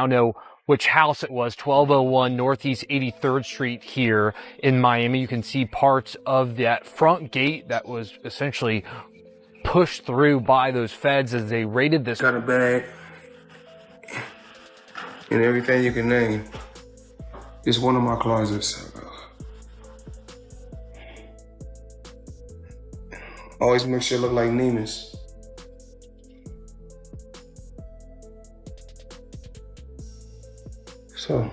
now know which house it was, 1201 Northeast 83rd Street here in Miami. You can see parts of that front gate that was essentially pushed through by those feds as they raided this. Got a bag and everything you can name. It's one of my closets. Always make sure it look like Neiman's. So.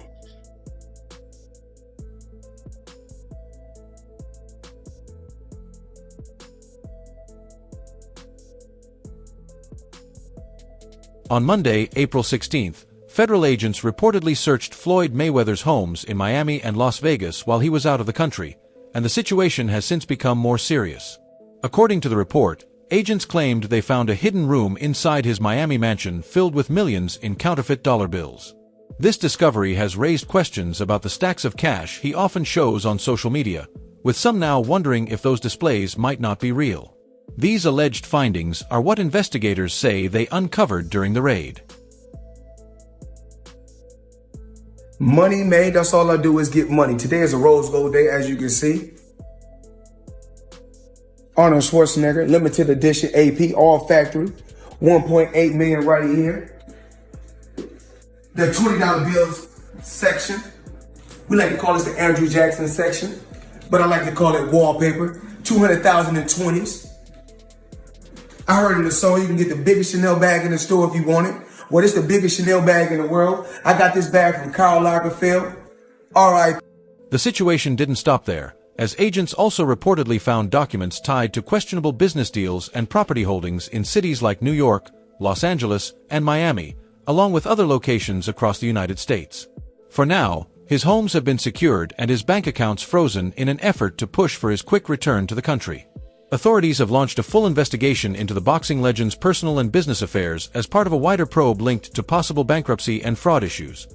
On Monday, April 16th, federal agents reportedly searched Floyd Mayweather's homes in Miami and Las Vegas while he was out of the country, and the situation has since become more serious. According to the report, agents claimed they found a hidden room inside his Miami mansion filled with millions in counterfeit dollar bills. This discovery has raised questions about the stacks of cash he often shows on social media, with some now wondering if those displays might not be real. These alleged findings are what investigators say they uncovered during the raid. Money made, that's all I do is get money. Today is a rose gold day, as you can see. Arnold Schwarzenegger, limited edition AP, all factory. 1.8 million right here. The $20 bills section. We like to call this the Andrew Jackson section, but I like to call it wallpaper. 200,000 in 20s. I heard in the song you can get the biggest Chanel bag in the store if you want it. Well, it's the biggest Chanel bag in the world. I got this bag from Karl Lagerfeld. All right. The situation didn't stop there, as agents also reportedly found documents tied to questionable business deals and property holdings in cities like New York, Los Angeles, and Miami, along with other locations across the United States. For now, his homes have been secured and his bank accounts frozen in an effort to push for his quick return to the country. Authorities have launched a full investigation into the boxing legend's personal and business affairs as part of a wider probe linked to possible bankruptcy and fraud issues.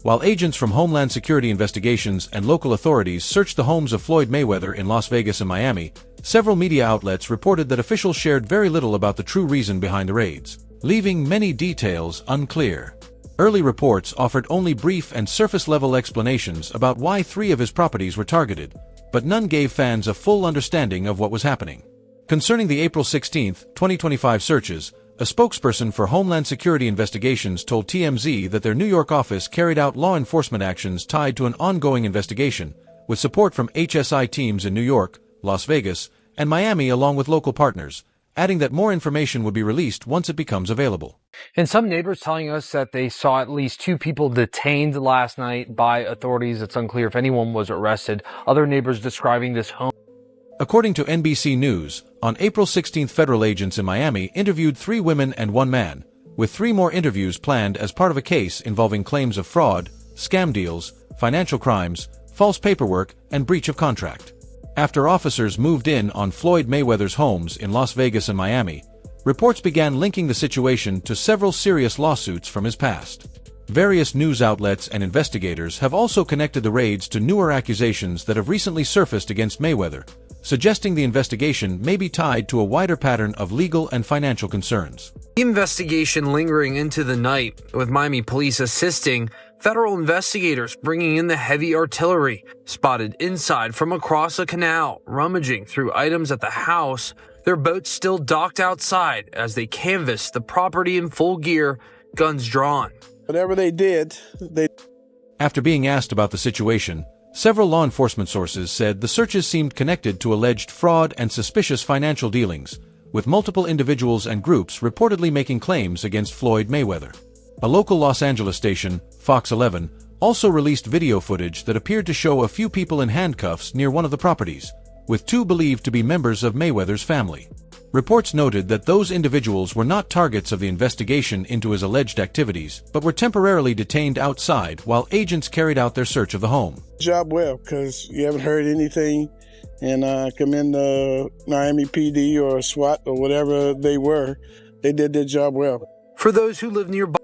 While agents from Homeland Security Investigations and local authorities searched the homes of Floyd Mayweather in Las Vegas and Miami, several media outlets reported that officials shared very little about the true reason behind the raids, leaving many details unclear. Early reports offered only brief and surface-level explanations about why 3 of his properties were targeted, but none gave fans a full understanding of what was happening. Concerning the April 16, 2025 searches, a spokesperson for Homeland Security Investigations told TMZ that their New York office carried out law enforcement actions tied to an ongoing investigation, with support from HSI teams in New York, Las Vegas, and Miami along with local partners, adding that more information would be released once it becomes available. And some neighbors telling us that they saw at least 2 people detained last night by authorities. It's unclear if anyone was arrested. Other neighbors describing this home. According to NBC News, on April 16, federal agents in Miami interviewed 3 women and 1 man, with 3 more interviews planned as part of a case involving claims of fraud, scam deals, financial crimes, false paperwork, and breach of contract. After officers moved in on Floyd Mayweather's homes in Las Vegas and Miami, reports began linking the situation to several serious lawsuits from his past. Various news outlets and investigators have also connected the raids to newer accusations that have recently surfaced against Mayweather, suggesting the investigation may be tied to a wider pattern of legal and financial concerns. The investigation lingering into the night, with Miami police assisting federal investigators bringing in the heavy artillery, spotted inside from across a canal, rummaging through items at the house, their boats still docked outside as they canvassed the property in full gear, guns drawn. Whatever they did, After being asked about the situation, several law enforcement sources said the searches seemed connected to alleged fraud and suspicious financial dealings, with multiple individuals and groups reportedly making claims against Floyd Mayweather. A local Los Angeles station, Fox 11, also released video footage that appeared to show a few people in handcuffs near one of the properties, with 2 believed to be members of Mayweather's family. Reports noted that those individuals were not targets of the investigation into his alleged activities, but were temporarily detained outside while agents carried out their search of the home. job well, because you haven't heard anything, and commend the Miami PD or SWAT or whatever they were. They did their job well. For those who live nearby,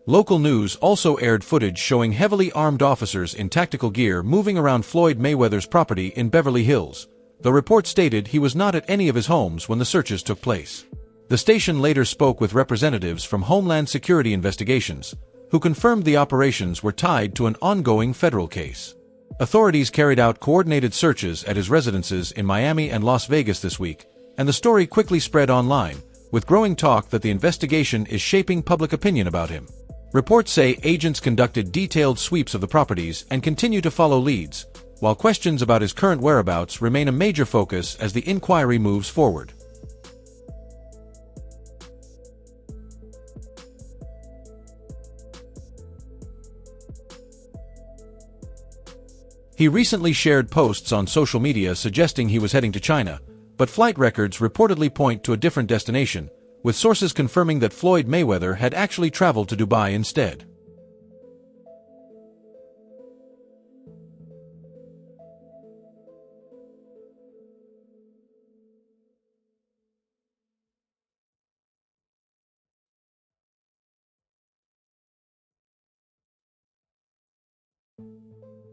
Local news also aired footage showing heavily armed officers in tactical gear moving around Floyd Mayweather's property in Beverly Hills. The report stated he was not at any of his homes when the searches took place. The station later spoke with representatives from Homeland Security Investigations, who confirmed the operations were tied to an ongoing federal case. Authorities carried out coordinated searches at his residences in Miami and Las Vegas this week, and the story quickly spread online, with growing talk that the investigation is shaping public opinion about him. Reports say agents conducted detailed sweeps of the properties and continue to follow leads, while questions about his current whereabouts remain a major focus as the inquiry moves forward. He recently shared posts on social media suggesting he was heading to China, but flight records reportedly point to a different destination, with sources confirming that Floyd Mayweather had actually traveled to Dubai instead.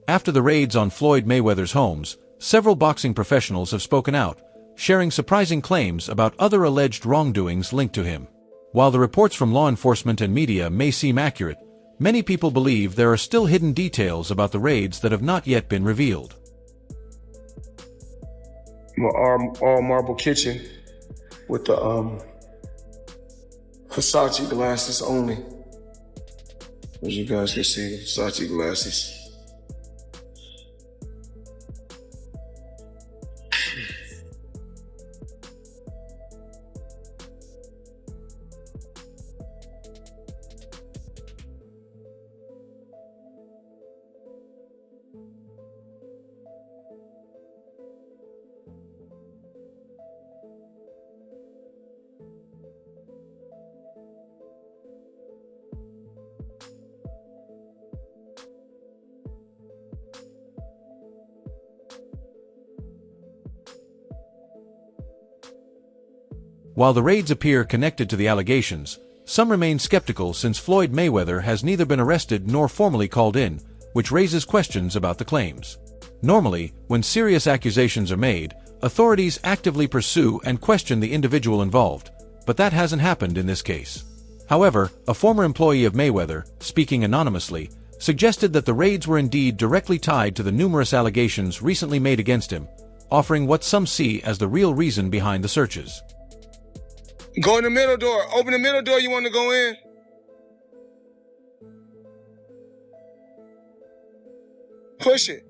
After the raids on Floyd Mayweather's homes, several boxing professionals have spoken out, sharing surprising claims about other alleged wrongdoings linked to him. While the reports from law enforcement and media may seem accurate, many people believe there are still hidden details about the raids that have not yet been revealed. All marble kitchen with the Versace glasses only. As you guys can see, Versace glasses. While the raids appear connected to the allegations, some remain skeptical since Floyd Mayweather has neither been arrested nor formally called in, which raises questions about the claims. Normally, when serious accusations are made, authorities actively pursue and question the individual involved, but that hasn't happened in this case. However, a former employee of Mayweather, speaking anonymously, suggested that the raids were indeed directly tied to the numerous allegations recently made against him, offering what some see as the real reason behind the searches. Go in the middle door. Open the middle door. You want to go in? Push it.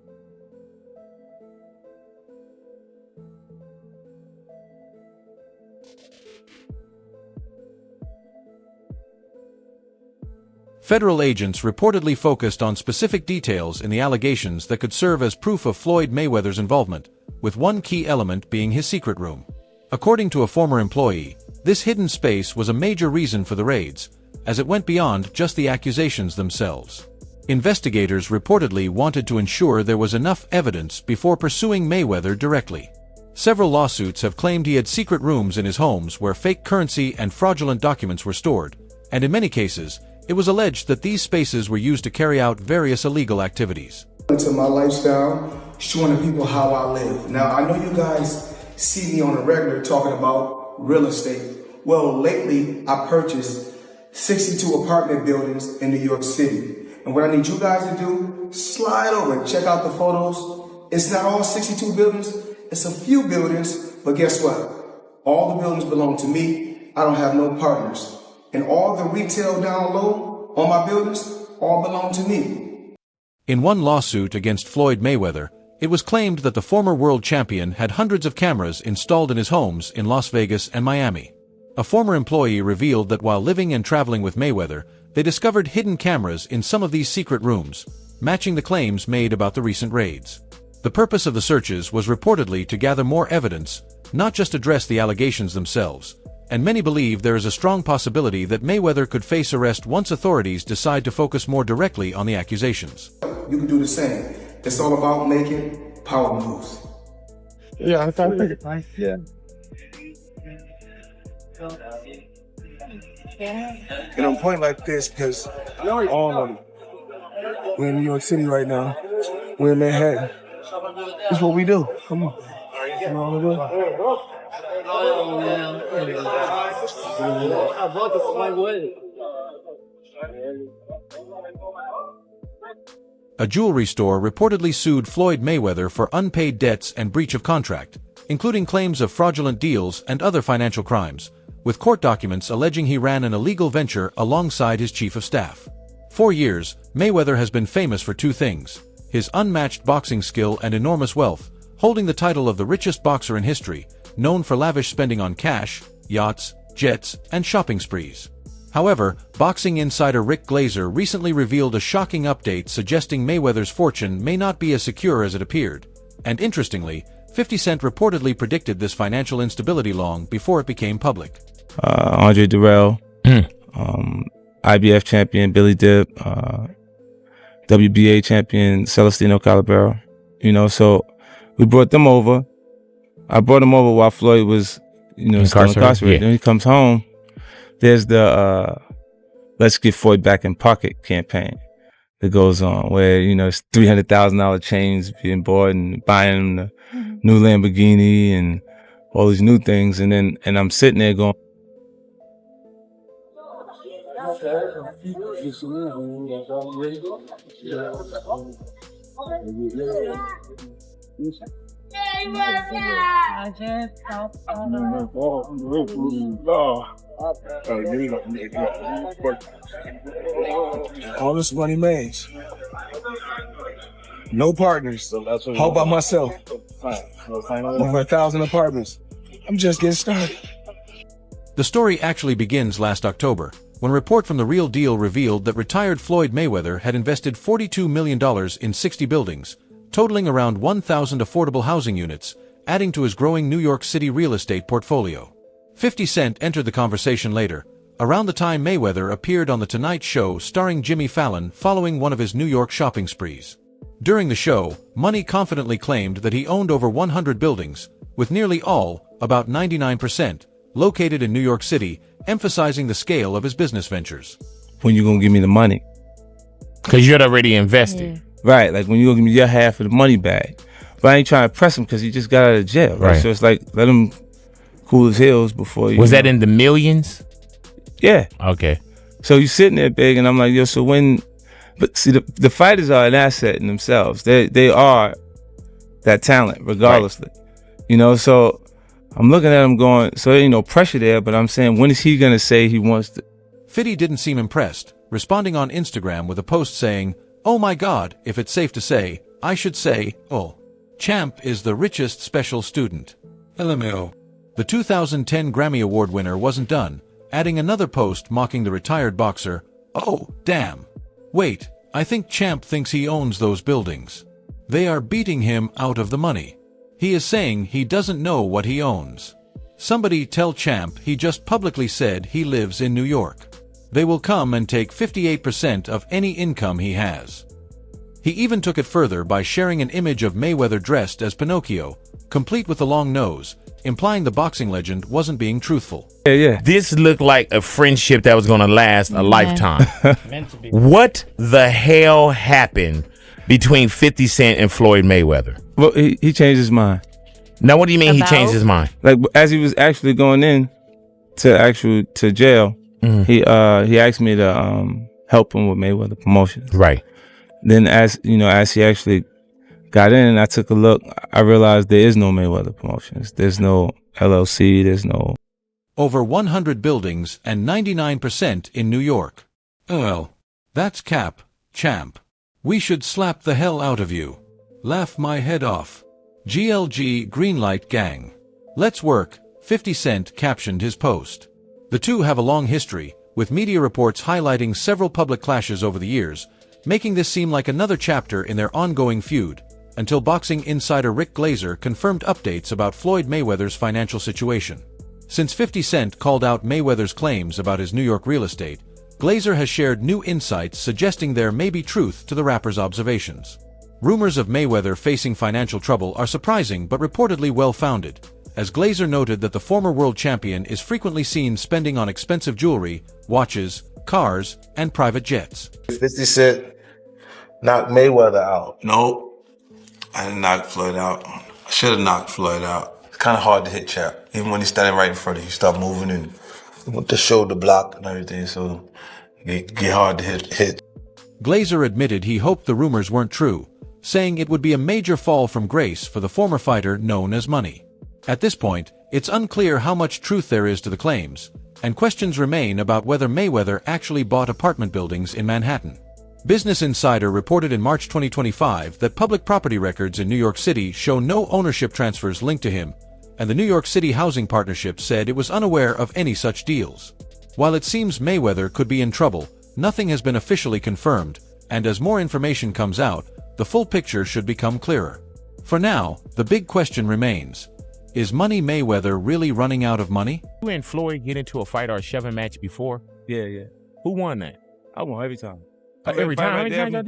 Federal agents reportedly focused on specific details in the allegations that could serve as proof of Floyd Mayweather's involvement, with one key element being his secret room. According to a former employee, this hidden space was a major reason for the raids, as it went beyond just the accusations themselves. Investigators reportedly wanted to ensure there was enough evidence before pursuing Mayweather directly. Several lawsuits have claimed he had secret rooms in his homes where fake currency and fraudulent documents were stored, and in many cases, it was alleged that these spaces were used to carry out various illegal activities. To my lifestyle, showing the people how I live. Now, I know you guys see me on a regular talking about real estate. Well, lately, I purchased 62 apartment buildings in New York City. And what I need you guys to do, slide over and check out the photos. It's not all 62 buildings, it's a few buildings, but guess what? All the buildings belong to me. I don't have no partners. And all the retail down low on my buildings all belong to me. In one lawsuit against Floyd Mayweather, it was claimed that the former world champion had hundreds of cameras installed in his homes in Las Vegas and Miami. A former employee revealed that while living and traveling with Mayweather, they discovered hidden cameras in some of these secret rooms, matching the claims made about the recent raids. The purpose of the searches was reportedly to gather more evidence, not just address the allegations themselves, and many believe there is a strong possibility that Mayweather could face arrest once authorities decide to focus more directly on the accusations. You can do the same. It's all about making power moves. Yeah, I think it's nice. Yeah. And I'm pointing like this because all of them. We're in New York City right now. We're in Manhattan. That's what we do. Come on. Come on, I brought the Floyd. A jewelry store reportedly sued Floyd Mayweather for unpaid debts and breach of contract, including claims of fraudulent deals and other financial crimes, with court documents alleging he ran an illegal venture alongside his chief of staff. For years, Mayweather has been famous for two things: his unmatched boxing skill and enormous wealth, holding the title of the richest boxer in history, known for lavish spending on cash, yachts, jets, and shopping sprees. However, boxing insider Rick Glazer recently revealed a shocking update suggesting Mayweather's fortune may not be as secure as it appeared. And interestingly, 50 Cent reportedly predicted this financial instability long before it became public. Andre Durrell, IBF champion Billy Dip, WBA champion Celestino Calabero. So we brought them over. I brought him over while Floyd was, still incarcerated. Yeah. Then he comes home. There's the Let's Get Floyd Back in Pocket campaign that goes on, where it's $300,000 chains being bought and buying him the new Lamborghini and all these new things, and I'm sitting there going, All this money made. No partners. All by myself. Over 1,000 apartments. I'm just getting started. The story actually begins last October, when a report from The Real Deal revealed that retired Floyd Mayweather had invested $42 million in 60 buildings, totaling around 1,000 affordable housing units, adding to his growing New York City real estate portfolio. 50 Cent entered the conversation later, around the time Mayweather appeared on The Tonight Show starring Jimmy Fallon following one of his New York shopping sprees. During the show, Money confidently claimed that he owned over 100 buildings, with nearly all, about 99%, located in New York City, emphasizing the scale of his business ventures. when you gonna give me the money? Because you're already invested. Right, like when you gonna give me your half of the money back. But I ain't trying to press him because he just got out of jail, right? So it's like, let him cool his heels before you. Was that in the millions? Yeah. Okay. So you sitting there big, and I'm like, yo, so when, but see, the fighters are an asset in themselves. They are that talent, regardlessly. Right. So I'm looking at him going, so there ain't no pressure there, but I'm saying, when is he going to say he wants to? Fitty didn't seem impressed, responding on Instagram with a post saying, "Oh my God, if it's safe to say, I should say, oh. Champ is the richest special student. LMAO." The 2010 Grammy Award winner wasn't done, adding another post mocking the retired boxer. "Oh, damn. Wait, I think Champ thinks he owns those buildings. They are beating him out of the money. He is saying he doesn't know what he owns. Somebody tell Champ he just publicly said he lives in New York. They will come and take 58% of any income he has." He even took it further by sharing an image of Mayweather dressed as Pinocchio, complete with the long nose, implying the boxing legend wasn't being truthful. Yeah. This looked like a friendship that was going to last a lifetime. What the hell happened between 50 Cent and Floyd Mayweather? Well, he changed his mind. Now, what do you mean he changed his mind? Like, as he was actually going in to jail, he asked me to help him with Mayweather Promotions. Right. Then as he actually got in and I took a look, I realized there is no Mayweather Promotions. There's no LLC. There's no. Over 100 buildings and 99% in New York. Well, that's cap, champ. We should slap the hell out of you. Laugh my head off. GLG Greenlight Gang. Let's work, 50 Cent captioned his post. The two have a long history, with media reports highlighting several public clashes over the years, making this seem like another chapter in their ongoing feud, until boxing insider Rick Glazer confirmed updates about Floyd Mayweather's financial situation. Since 50 Cent called out Mayweather's claims about his New York real estate, Glazer has shared new insights suggesting there may be truth to the rapper's observations. Rumors of Mayweather facing financial trouble are surprising but reportedly well-founded, as Glazer noted that the former world champion is frequently seen spending on expensive jewelry, watches, cars, and private jets. 50 Cent knocked Mayweather out. Nope. I didn't knock Floyd out. I should have knocked Floyd out. It's kind of hard to hit Champ. Even when he's standing right in front of you, start moving and with the shoulder block and everything, so it get hard to hit. Glazer admitted he hoped the rumors weren't true, saying it would be a major fall from grace for the former fighter known as Money. At this point, it's unclear how much truth there is to the claims, and questions remain about whether Mayweather actually bought apartment buildings in Manhattan. Business Insider reported in March 2025 that public property records in New York City show no ownership transfers linked to him, and the New York City Housing Partnership said it was unaware of any such deals. While it seems Mayweather could be in trouble, nothing has been officially confirmed, and as more information comes out, the full picture should become clearer. For now, the big question remains: is Money Mayweather really running out of money? You and Floyd get into a fight or a shoving match before? Yeah. Who won that? I won every time. Every time? Right there, no.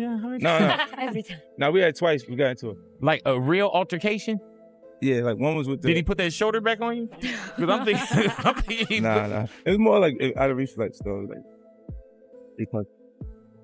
Every time. No, we had twice. We got into it. Like a real altercation? Yeah, like one was with the... Did he put that shoulder back on you? Because I'm thinking Nah. It was more like out of reflex, though. Like, he punched.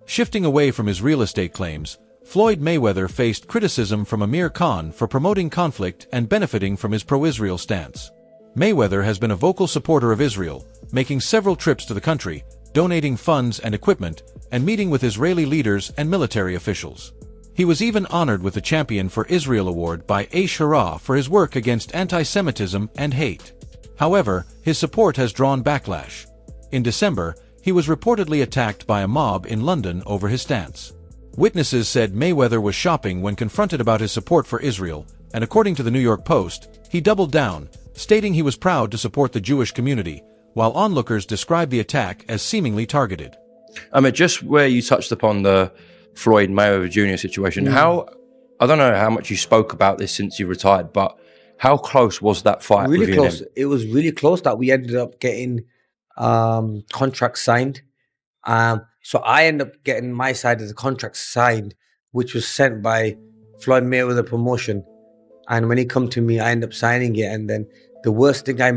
Shifting away from his real estate claims, Floyd Mayweather faced criticism from Amir Khan for promoting conflict and benefiting from his pro-Israel stance. Mayweather has been a vocal supporter of Israel, making several trips to the country, donating funds and equipment, and meeting with Israeli leaders and military officials. He was even honored with the Champion for Israel Award by Aish Hara for his work against anti-Semitism and hate. However, his support has drawn backlash. In December, he was reportedly attacked by a mob in London over his stance. Witnesses said Mayweather was shopping when confronted about his support for Israel, and according to the New York Post, he doubled down, stating he was proud to support the Jewish community, while onlookers described the attack as seemingly targeted. Just where you touched upon the Floyd Mayweather Jr. situation, I don't know how much you spoke about this since you retired, but how close was that fight? Really close. It was really close that we ended up getting contracts signed. So I ended up getting my side of the contract signed, which was sent by Floyd Mayweather Promotion. And when he come to me, I ended up signing it. And then the worst thing I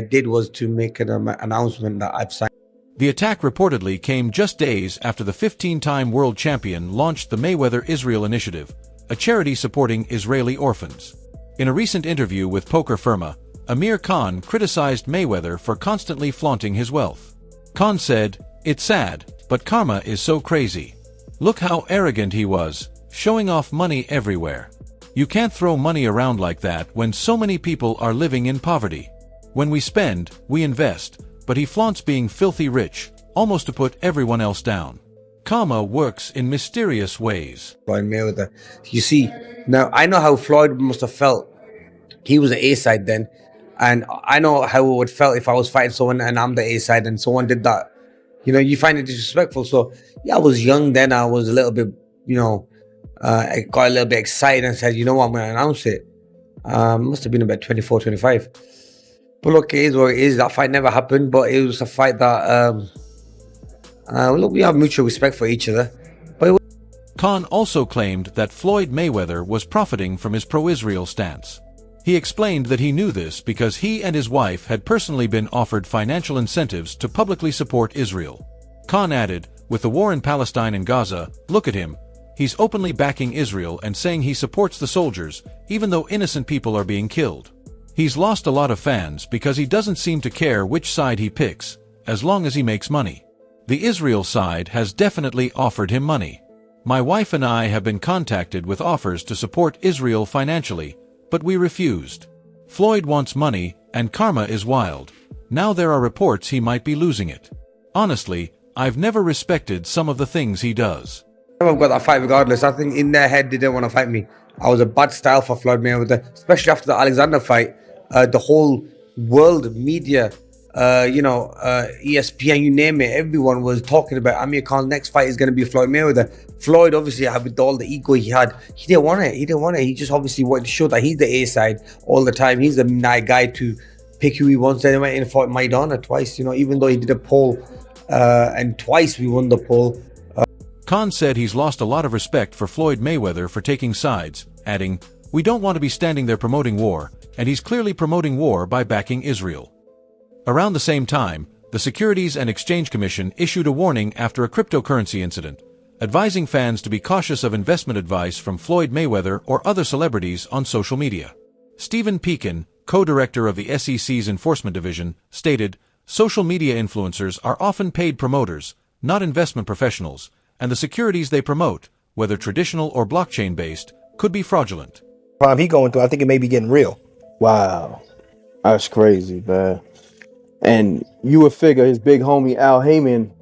did was to make an announcement that I've signed. The attack reportedly came just days after the 15-time world champion launched the Mayweather Israel Initiative, a charity supporting Israeli orphans. In a recent interview with Poker Firma, Amir Khan criticized Mayweather for constantly flaunting his wealth. Khan said, "It's sad, but karma is so crazy. Look how arrogant he was, showing off money everywhere. You can't throw money around like that when so many people are living in poverty. When we spend, we invest, but he flaunts being filthy rich, almost to put everyone else down. Karma works in mysterious ways." Floyd Mayweather. You see, now I know how Floyd must have felt. He was the A side then, and I know how it would felt if I was fighting someone and I'm the A side and someone did that. You know, you find it disrespectful. So yeah, I was young then. I was a little bit, I got a little bit excited and said, you know what, I'm going to announce it. Must have been about 24, 25. But look, it is what it is. That fight never happened, but it was a fight that, look, we have mutual respect for each other. But Khan also claimed that Floyd Mayweather was profiting from his pro-Israel stance. He explained that he knew this because he and his wife had personally been offered financial incentives to publicly support Israel. Khan added, "With the war in Palestine and Gaza, look at him. He's openly backing Israel and saying he supports the soldiers, even though innocent people are being killed. He's lost a lot of fans because he doesn't seem to care which side he picks, as long as he makes money. The Israel side has definitely offered him money. My wife and I have been contacted with offers to support Israel financially, but we refused. Floyd wants money, and karma is wild. Now there are reports he might be losing it. Honestly, I've never respected some of the things he does." I've got that fight regardless. I think in their head they didn't want to fight me. I was a bad style for Floyd Mayweather, especially after the Alexander fight. The whole world media, ESPN, you name it, everyone was talking about Amir Khan's next fight is going to be Floyd Mayweather. Floyd, obviously, with all the ego he had, he didn't want it. He just obviously wanted to show that he's the A side all the time. He's the nice guy to pick who he wants. Then he went in and fought Maidana twice, even though he did a poll, and twice we won the poll. Khan said he's lost a lot of respect for Floyd Mayweather for taking sides, adding, "We don't want to be standing there promoting war, and he's clearly promoting war by backing Israel." Around the same time, the Securities and Exchange Commission issued a warning after a cryptocurrency incident, advising fans to be cautious of investment advice from Floyd Mayweather or other celebrities on social media. Stephen Pekin, co-director of the SEC's Enforcement Division, stated, "Social media influencers are often paid promoters, not investment professionals, and the securities they promote, whether traditional or blockchain-based, could be fraudulent. He going through, I think it may be getting real. Wow. That's crazy, man. And you would figure his big homie Al Heyman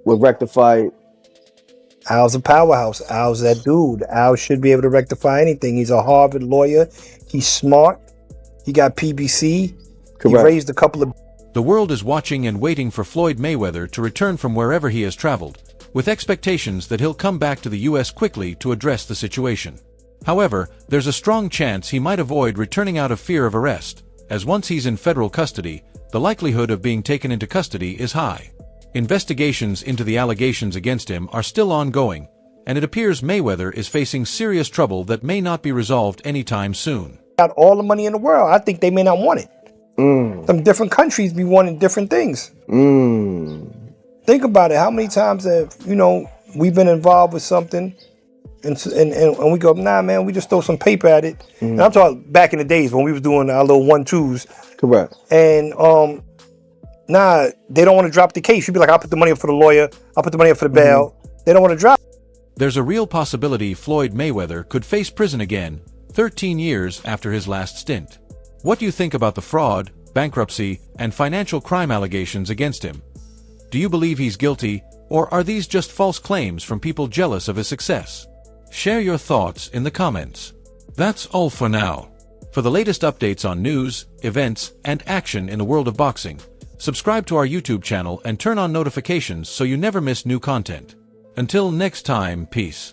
would rectify it. Al's a powerhouse. Al's that dude. Al should be able to rectify anything. He's a Harvard lawyer. He's smart. He got PBC. Correct. He raised a couple of... The world is watching and waiting for Floyd Mayweather to return from wherever he has traveled, with expectations that he'll come back to the U.S. quickly to address the situation. However, there's a strong chance he might avoid returning out of fear of arrest, as once he's in federal custody, the likelihood of being taken into custody is high. Investigations into the allegations against him are still ongoing, and it appears Mayweather is facing serious trouble that may not be resolved anytime soon. Got all the money in the world. I think they may not want it. Some different countries be wanting different things. Think about it. How many times have, we've been involved with something and we go, nah, man, we just throw some paper at it. And I'm talking back in the days when we was doing our little 1-2s. Correct. And nah, they don't want to drop the case. You'd be like, I'll put the money up for the lawyer. I'll put the money up for the bail. They don't want to drop. There's a real possibility Floyd Mayweather could face prison again, 13 years after his last stint. What do you think about the fraud, bankruptcy, and financial crime allegations against him? Do you believe he's guilty, or are these just false claims from people jealous of his success? Share your thoughts in the comments. That's all for now. For the latest updates on news, events, and action in the world of boxing, subscribe to our YouTube channel and turn on notifications so you never miss new content. Until next time, peace.